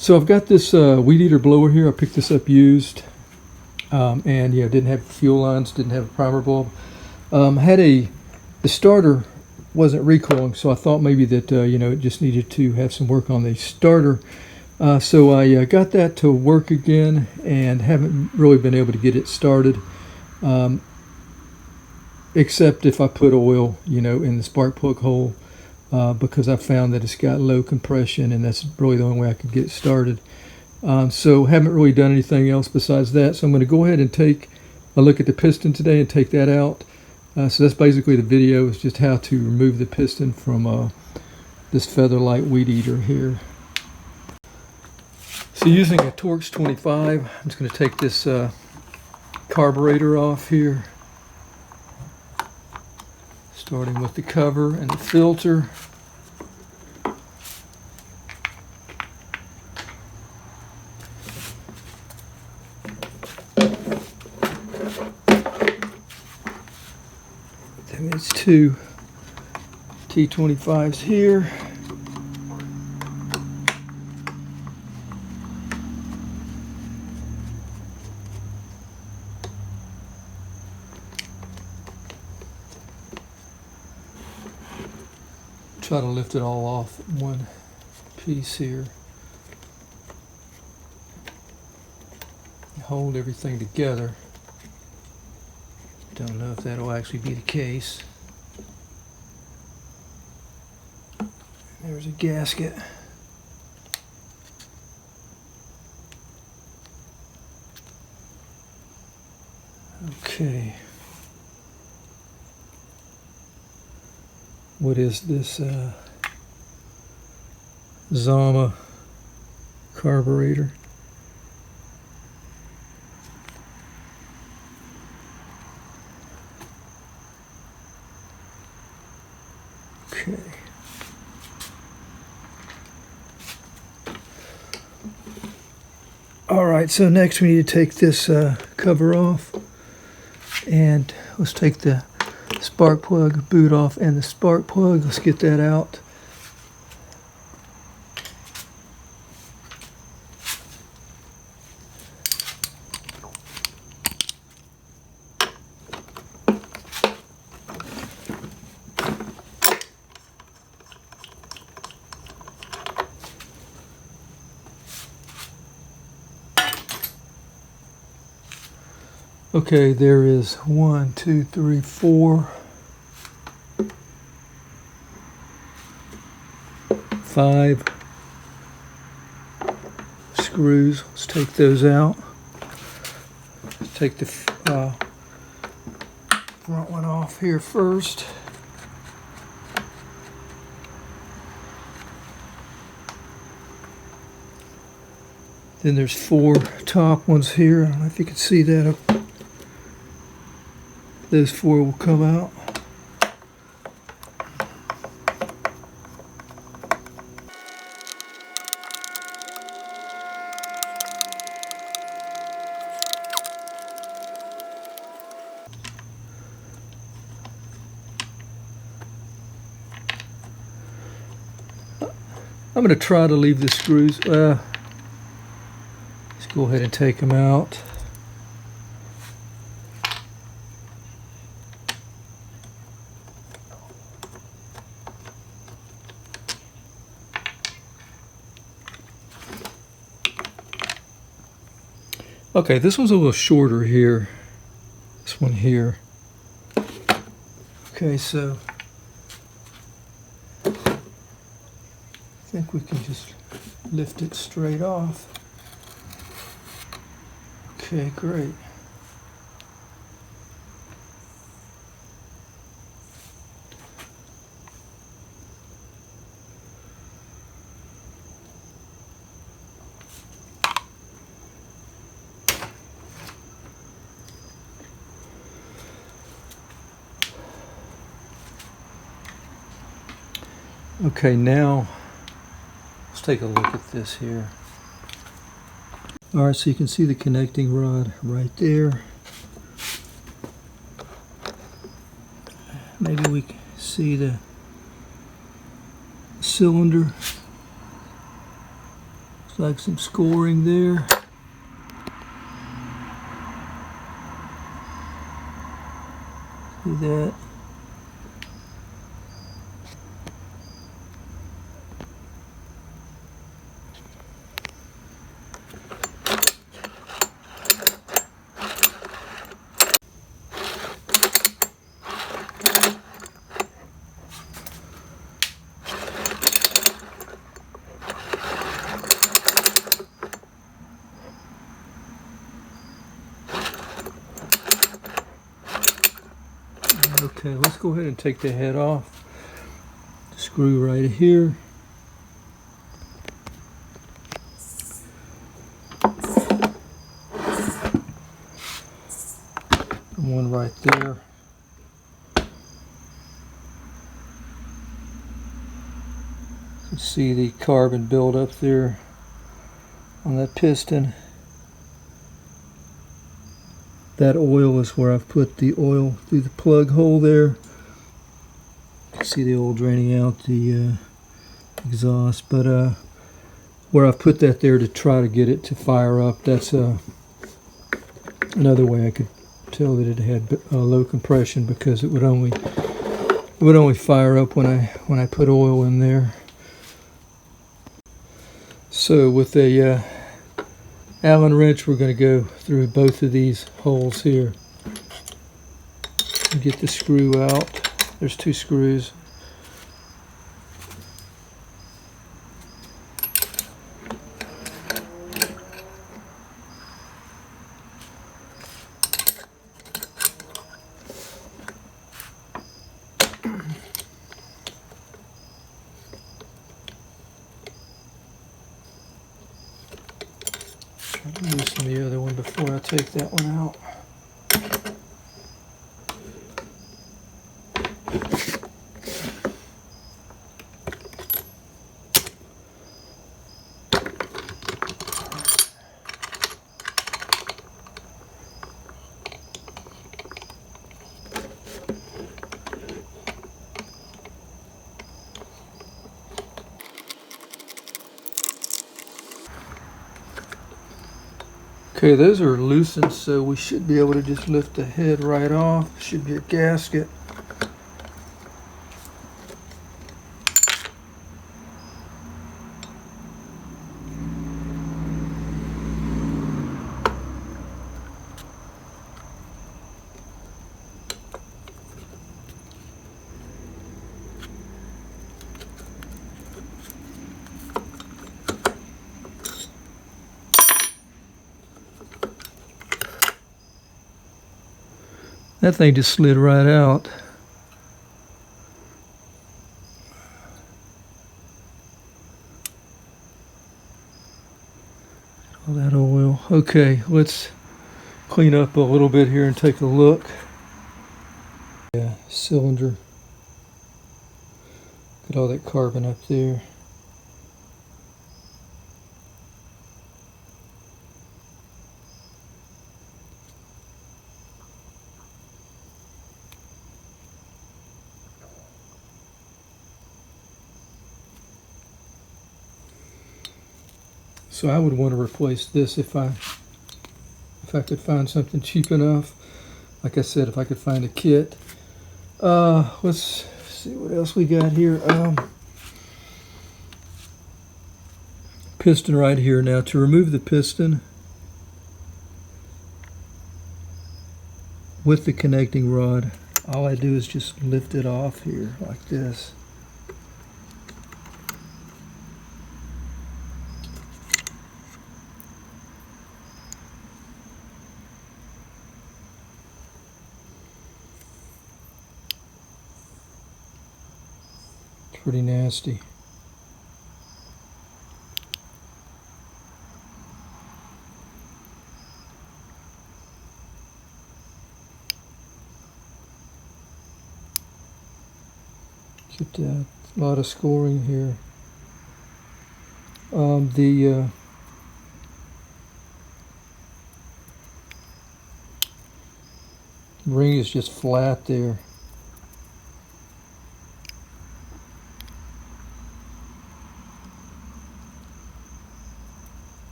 So I've got this WeedEater blower here. I picked this up used, and didn't have fuel lines, didn't have a primer bulb. The starter wasn't recoiling, so I thought maybe that it just needed to have some work on the starter. So I got that to work again, and haven't really been able to get it started, except if I put oil, in the spark plug hole. Because I found that it's got low compression, and that's really the only way I could get it started. So haven't really done anything else besides that. So I'm going to go ahead and take a look at the piston today and take that out. So that's basically the video, is just how to remove the piston from this Featherlight WeedEater here. So using a Torx 25, I'm just going to take this carburetor off here, starting with the cover and the filter. That means two T25s here. Try to lift it all off one piece here. Hold everything together. Don't know if that'll actually be the case. There's a gasket. Okay. What is this Zama carburetor? Okay. All right, so next we need to take this cover off, and let's take the spark plug boot off and the spark plug. Let's get that out. Okay, there is 1, 2, 3, 4, 5 screws. Let's take those out. Let's take the front one off here first. Then there's 4 top ones here. I don't know if you can see that. Those 4 will come out. I'm going to try to leave the screws. Let's go ahead and take them out. Okay, this one's a little shorter here. This one here. Okay, so I think we can just lift it straight off. Okay, great. Okay, now let's take a look at this here. All right, so you can see the connecting rod right there. Maybe we can see the cylinder. Looks like some scoring there. See that? Okay, let's go ahead and take the head off. Screw right here. And one right there. You can see the carbon buildup there on that piston. That oil is where I've put the oil through the plug hole there. You can see the oil draining out the exhaust, but where I've put that there to try to get it to fire up, that's another way I could tell that it had low compression, because it would only fire up when I put oil in there. So with a Allen wrench, we're going to go through both of these holes here and get the screw out. There's two screws. Loosen the other one before I take that one out. Okay, those are loosened, so we should be able to just lift the head right off. Should be a gasket. That thing just slid right out. All that oil. Okay, let's clean up a little bit here and take a look. Yeah, cylinder. Got all that carbon up there. So I would want to replace this if I could find something cheap enough. Like I said, if I could find a kit. Let's see what else we got here. Piston right here. Now to remove the piston with the connecting rod, all I do is just lift it off here like this. Pretty nasty. Get that. A lot of scoring here. The ring is just flat there.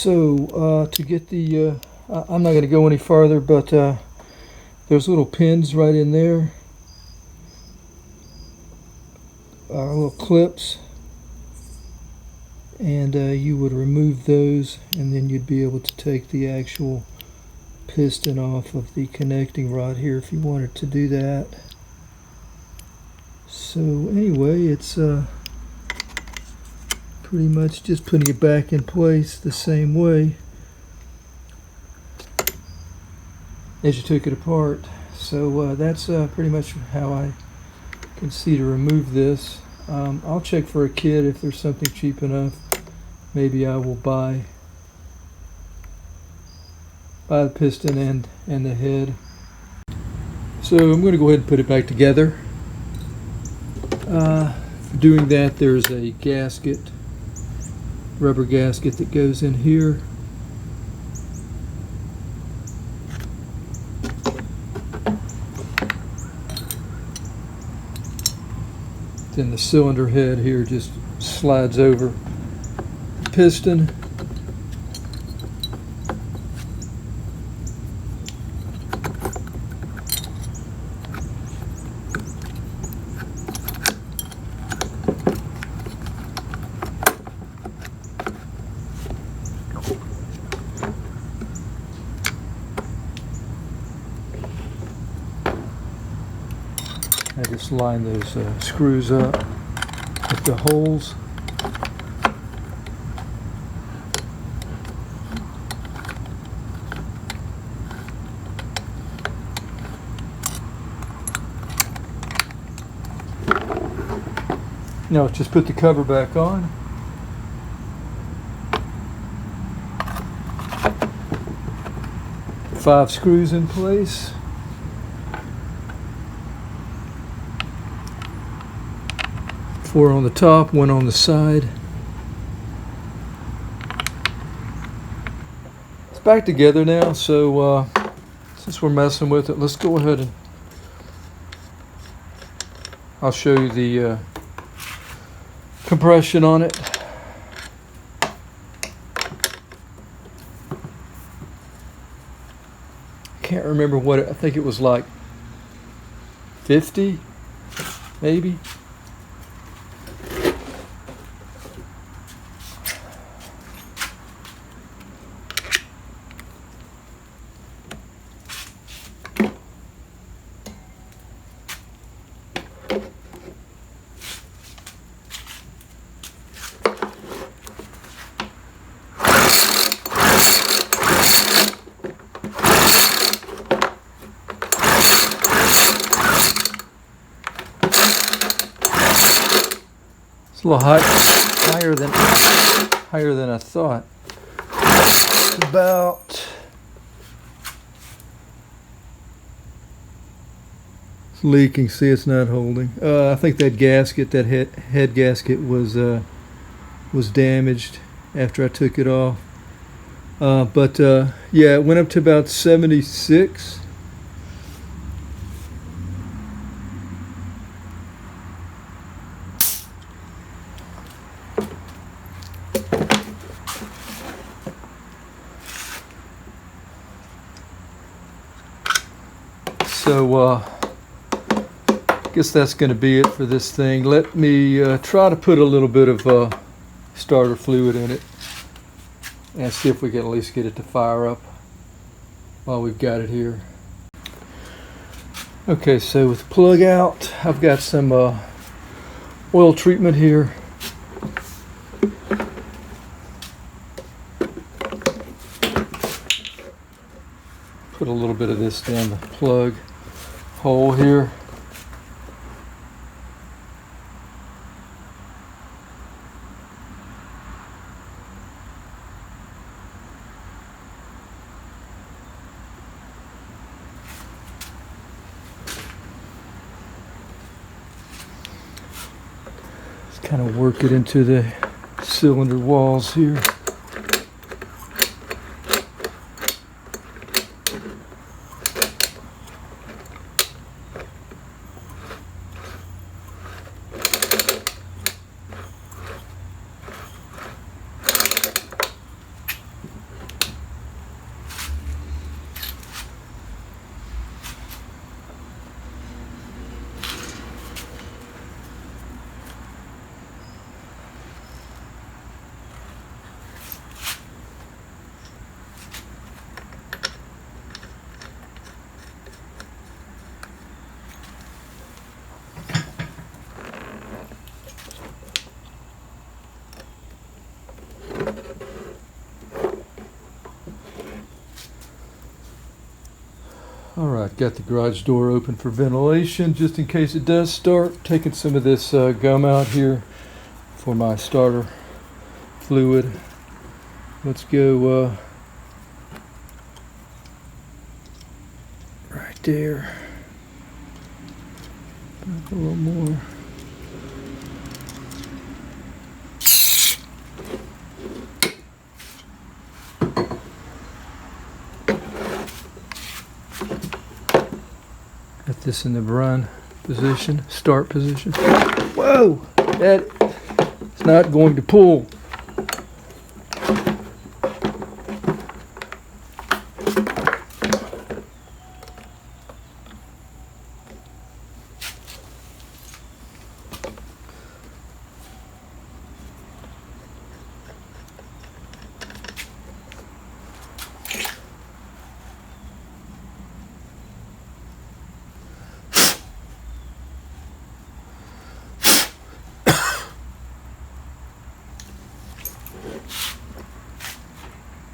So to get the, I'm not going to go any farther, but there's little pins right in there, little clips, and you would remove those, and then you'd be able to take the actual piston off of the connecting rod here if you wanted to do that. So anyway, it's pretty much just putting it back in place the same way as you took it apart. So that's pretty much how I can see to remove this. I'll check for a kit if there's something cheap enough. Maybe I will buy the piston and the head. So I'm going to go ahead and put it back together. For doing that, there's a gasket, rubber gasket that goes in here. Then the cylinder head here just slides over the piston. I just line those screws up with the holes. Now let's just put the cover back on. Five screws in place. Four on the top, one on the side. It's back together now, so since we're messing with it, let's go ahead and I'll show you the compression on it. Can't remember what I think it was like 50 maybe. A little higher than I thought. About it's leaking. See, it's not holding. I think that gasket, that head gasket, was damaged after I took it off. But yeah, it went up to about 76. So I guess that's going to be it for this thing. Let me try to put a little bit of starter fluid in it and see if we can at least get it to fire up while we've got it here. Okay, so with the plug out, I've got some oil treatment here. Put a little bit of this down the plug hole here. Just kind of work it into the cylinder walls here. All right, got the garage door open for ventilation just in case it does start. Taking some of this gum out here for my starter fluid. Let's go right there. A little more. Got this in the run position, start position. Whoa! That is not going to pull.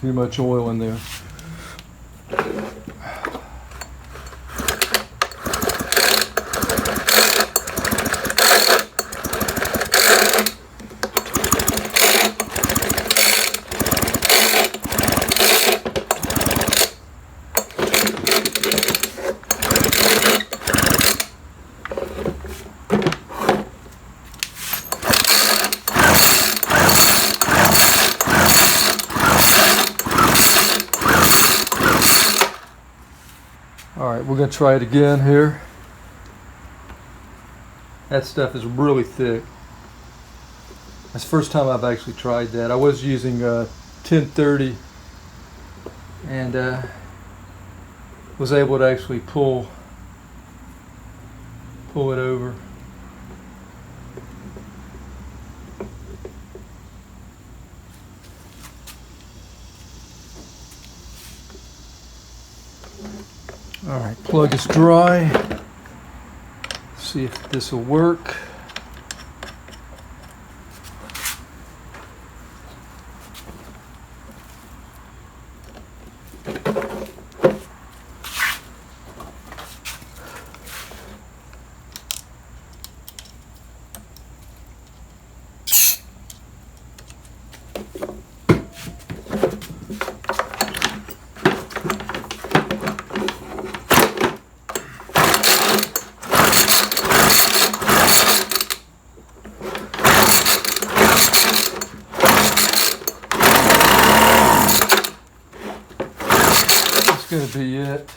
Too much oil in there. Alright, we're going to try it again here. That stuff is really thick. That's the first time I've actually tried that. I was using 1030 and was able to actually pull it over. All right, plug is dry. See if this will work. Gonna be it.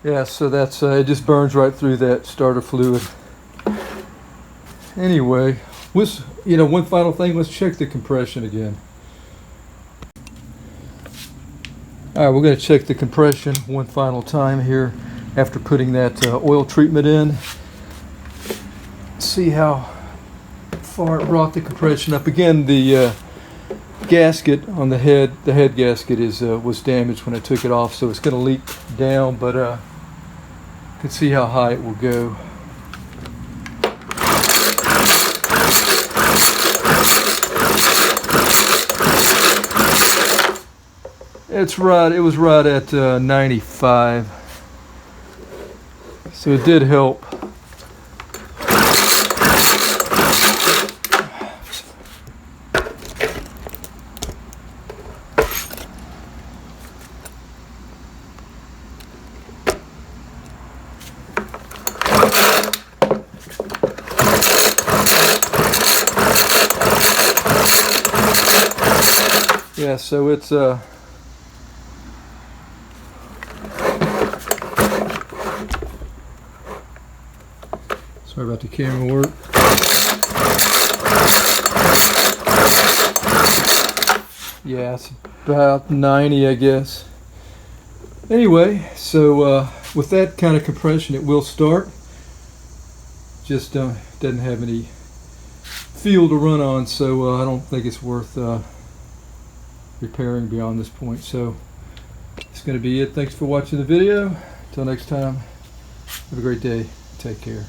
Yeah, so that's it just burns right through that starter fluid. Anyway, one final thing, let's check the compression again. All right, we're going to check the compression one final time here after putting that oil treatment in. See how far it brought the compression up. Again, the gasket on the head gasket was damaged when I took it off, so it's going to leak down, but you can see how high it will go. It was right at 95. So it did help. Yeah, so it's sorry about the camera work. Yeah, it's about 90, I guess. Anyway, so with that kind of compression, it will start. Just doesn't have any fuel to run on, so I don't think it's worth repairing beyond this point. So it's going to be it. Thanks for watching the video. Until next time, have a great day. Take care.